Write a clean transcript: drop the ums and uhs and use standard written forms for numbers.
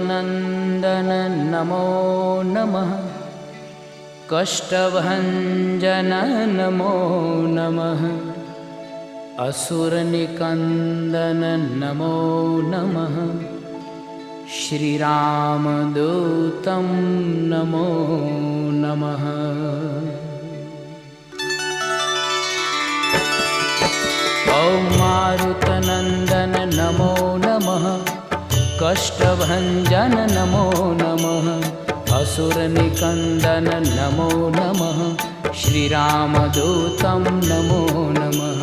मारुतनन्दन नमो नमः। कष्टभञ्जन नमो नमः। असुरनिकन्दन नमो नमः। श्रीरामदूतं नमो नमः। ॐ मारुतनन्दन नमो नमः। कष्टभञ्जन नमो नमः। असुरनिकन्दन नमो नमः। श्रीरामदूतं नमो नमः।